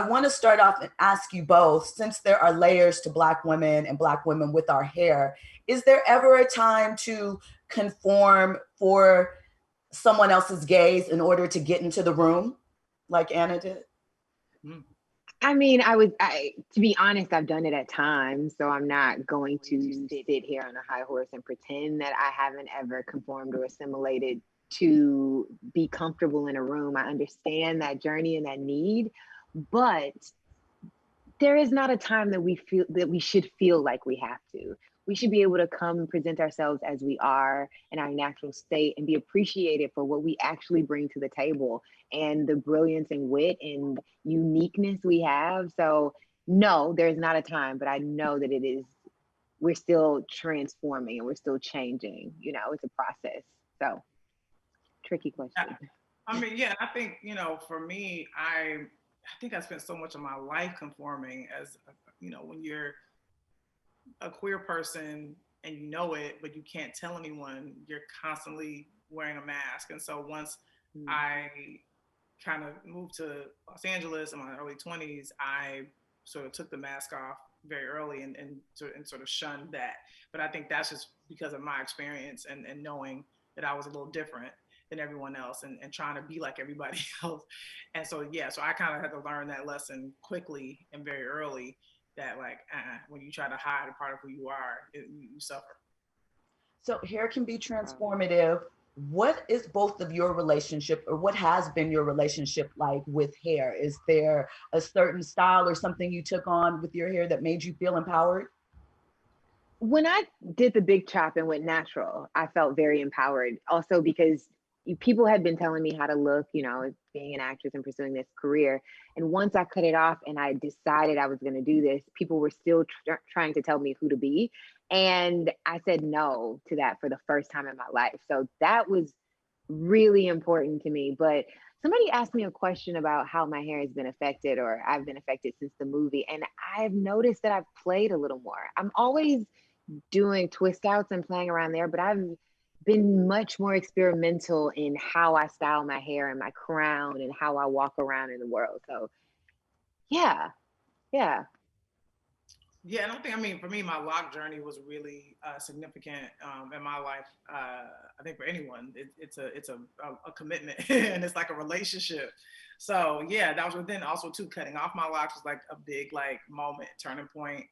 I want to start off and ask you both, since there are layers to Black women and Black women with our hair, is there ever a time to conform for someone else's gaze in order to get into the room, like Anna did? I mean, to be honest, I've done it at times, so I'm not going to sit here on a high horse and pretend that I haven't ever conformed or assimilated to be comfortable in a room. I understand that journey and that need, but there is not a time that we should feel like we have to. We should be able to come and present ourselves as we are in our natural state and be appreciated for what we actually bring to the table and the brilliance and wit and uniqueness we have. So no, there's not a time, but I know that we're still transforming and we're still changing. You know, it's a process. So tricky question. I mean, yeah, I think, you know, for me, I think I spent so much of my life conforming as, you know, when you're a queer person and you know it, but you can't tell anyone, you're constantly wearing a mask. And so once I kind of moved to Los Angeles in my early 20s, I sort of took the mask off very early and sort of shunned that. But I think that's just because of my experience and knowing that I was a little different than everyone else and trying to be like everybody else. And so, yeah, so I kind of had to learn that lesson quickly and very early that like, when you try to hide a part of who you are, you suffer. So hair can be transformative. What is both of your relationship, or what has been your relationship like with hair? Is there a certain style or something you took on with your hair that made you feel empowered? When I did the big chop and went natural, I felt very empowered. Also because people had been telling me how to look, you know, being an actress and pursuing this career. And once I cut it off and I decided I was going to do this, people were still trying to tell me who to be. And I said no to that for the first time in my life. So that was really important to me. But somebody asked me a question about how my hair has been affected, or I've been affected since the movie. And I've noticed that I've played a little more. I'm always doing twist outs and playing around there, but I've been much more experimental in how I style my hair and my crown and how I walk around in the world. So yeah. Yeah, I don't think, I mean, for me, my lock journey was really significant in my life. I think for anyone, it's a commitment and it's like a relationship. So yeah, that was, then also too, cutting off my locks was like a big like moment, turning point.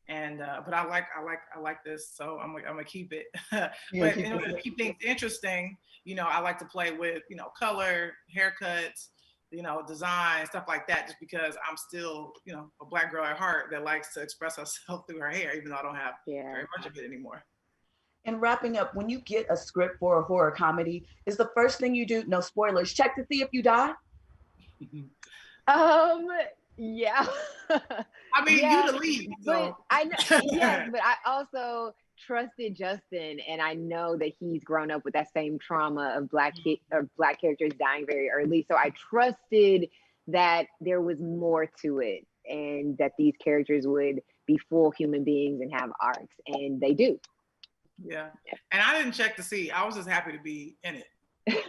And but I like this, so I'm gonna keep it. But you know, to keep things interesting, you know, I like to play with, you know, color, haircuts, you know, design, stuff like that, just because I'm still, you know, a Black girl at heart that likes to express herself through her hair, even though I don't have very much of it anymore. And wrapping up, when you get a script for a horror comedy, is the first thing you do, no spoilers, check to see if you die? Yeah. I mean, you the lead. So. But I know, yes, but I also trusted Justin, and I know that he's grown up with that same trauma of Black characters dying very early. So I trusted that there was more to it, and that these characters would be full human beings and have arcs, and they do. Yeah, and I didn't check to see. I was just happy to be in it.